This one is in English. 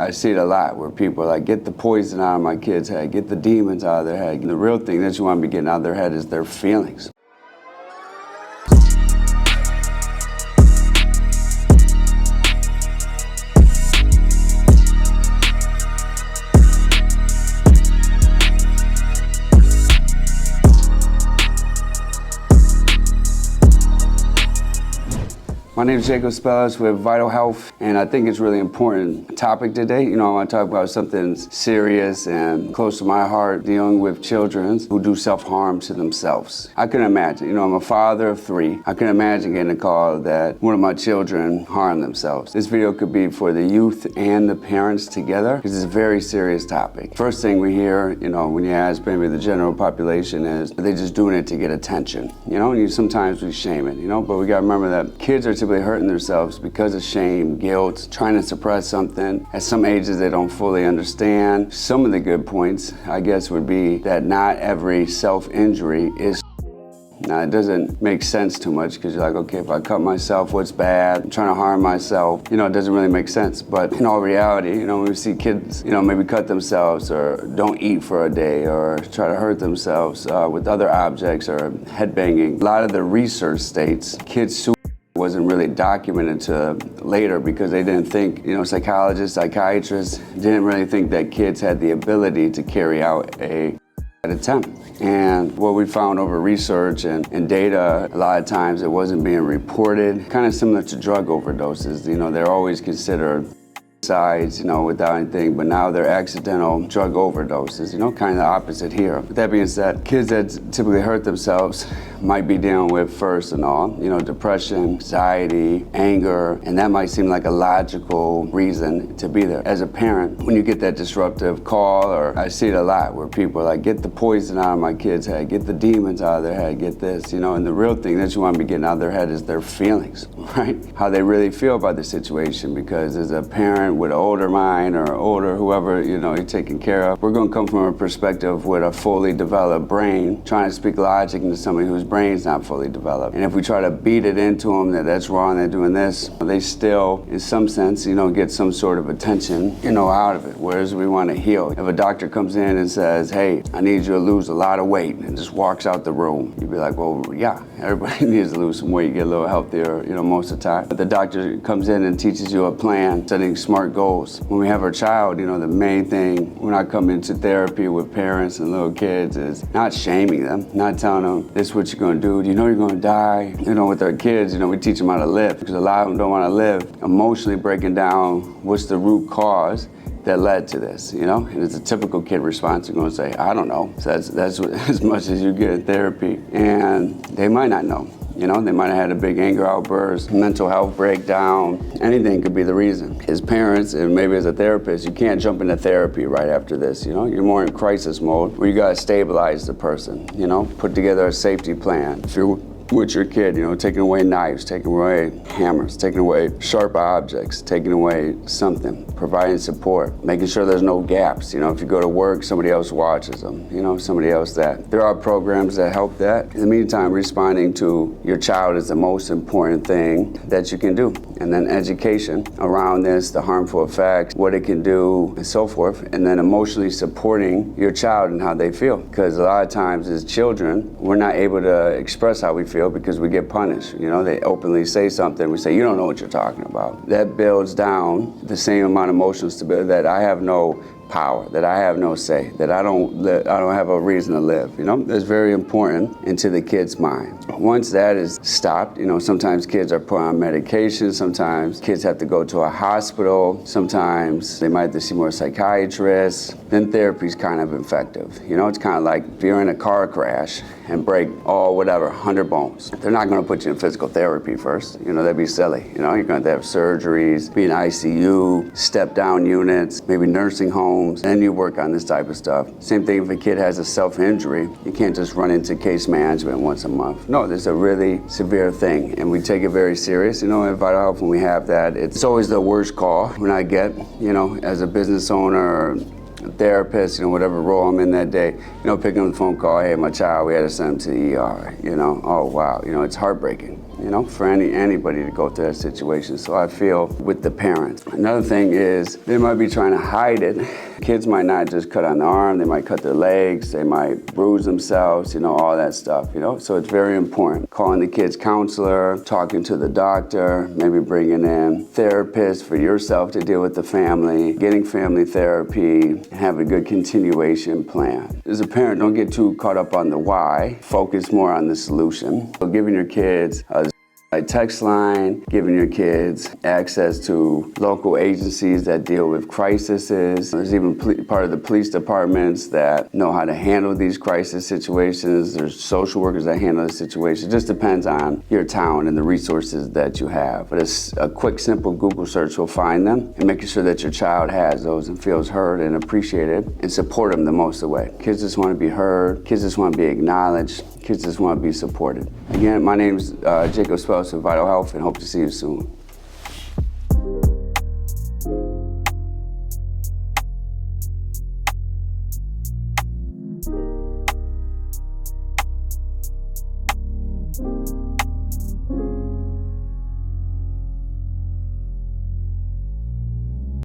I see it a lot where people are like, get the poison out of my kid's head, get the demons out of their head. And the real thing that you want to be getting out of their head is their feelings. My name is Jacob Spellis with Vital Health, and I think it's a really important topic today. I want to talk about something serious and close to my heart, dealing with children who do self-harm to themselves. I can imagine, I'm a father of 3. I can imagine getting a call that one of my children harmed themselves. This video could be for the youth and the parents together, because it's a very serious topic. First thing we hear, when you ask maybe the general population is, are they just doing it to get attention? And sometimes we shame it, but we got to remember that kids are typically hurting themselves because of shame, guilt, trying to suppress something. At some ages, they don't fully understand. Some of the good points, I guess, would be that not every self-injury is. Now, it doesn't make sense too much because you're like, okay, if I cut myself, what's bad? I'm trying to harm myself. It doesn't really make sense. But in all reality, when we see kids, maybe cut themselves or don't eat for a day or try to hurt themselves with other objects or headbanging, a lot of the research states kids wasn't really documented to later because they didn't think, psychologists, psychiatrists didn't really think that kids had the ability to carry out an attempt. And what we found over research and data, a lot of times it wasn't being reported, kind of similar to drug overdoses. They're always considered sides, without anything, but now they're accidental drug overdoses, kind of the opposite here. With that being said, kids that typically hurt themselves might be dealing with, first and all, depression, anxiety, anger, and that might seem like a logical reason to be there. As a parent, when you get that disruptive call, or I see it a lot where people are like, get the poison out of my kid's head, get the demons out of their head, get this, and the real thing that you want to be getting out of their head is their feelings, right? How they really feel about the situation, because as a parent with an older mind or older whoever, you're taking care of, we're going to come from a perspective with a fully developed brain, trying to speak logic into somebody whose brain's not fully developed. And if we try to beat it into them that that's wrong, they're doing this, they still, in some sense, get some sort of attention, out of it. Whereas we want to heal. If a doctor comes in and says, hey, I need you to lose a lot of weight, and just walks out the room, you'd be like, well, yeah, everybody needs to lose some weight, get a little healthier, most of the time. But the doctor comes in and teaches you a plan, setting smart goals. When we have our child, the main thing, when I come into therapy with parents and little kids, is not shaming them, not telling them, this is what you're going to do. You're going to die. With our kids, we teach them how to live, because a lot of them don't want to live. Emotionally breaking down what's the root cause that led to this, And it's a typical kid response. You're going to say, I don't know. So that's what, as much as you get in therapy. And they might not know. They might have had a big anger outburst, mental health breakdown. Anything could be the reason. As parents, and maybe as a therapist, you can't jump into therapy right after this, You're more in crisis mode, where you got to stabilize the person, Put together a safety plan. If you're with your kid, taking away knives, taking away hammers, taking away sharp objects, taking away something, providing support, making sure there's no gaps. If you go to work, somebody else watches them, somebody else that. There are programs that help that. In the meantime, responding to your child is the most important thing that you can do. And then education around this, the harmful effects, what it can do, and so forth. And then emotionally supporting your child and how they feel. Because a lot of times as children, we're not able to express how we feel because we get punished. They openly say something, we say, you don't know what you're talking about. That builds down the same amount of emotional stability that I have no power, that I have no say, that I don't have a reason to live. That's very important into the kid's mind. Once that is stopped, sometimes kids are put on medication, sometimes kids have to go to a hospital, sometimes they might have to see more psychiatrists, then therapy's kind of effective. It's kind of like if you're in a car crash and break 100 bones. They're not going to put you in physical therapy first. That'd be silly. You're going to have surgeries, be in ICU, step down units, maybe nursing homes, and you work on this type of stuff. Same thing if a kid has a self-injury. You can't just run into case management once a month. No, this is a really severe thing, and we take it very serious. In Vital Health, when we have that, it's always the worst call when I get, as a business owner or a therapist, whatever role I'm in that day, picking up the phone call, hey, my child, we had to send him to the ER, oh, wow, it's heartbreaking. for anybody to go through that situation. So I feel with the parents. Another thing is they might be trying to hide it. Kids might not just cut on the arm, they might cut their legs, they might bruise themselves, all that stuff, So it's very important. Calling the kid's counselor, talking to the doctor, maybe bringing in therapists for yourself to deal with the family, getting family therapy, and have a good continuation plan. As a parent, don't get too caught up on the why, focus more on the solution. So giving your kids a text line, giving your kids access to local agencies that deal with crises. There's even part of the police departments that know how to handle these crisis situations. There's social workers that handle the situation. It just depends on your town and the resources that you have. But it's a quick, simple Google search will find them, and making sure that your child has those and feels heard and appreciated, and support them the most of the way. Kids just want to be heard. Kids just want to be acknowledged. Kids just want to be supported. Again, my name is Jacob Spells with Vital Health, and hope to see you soon.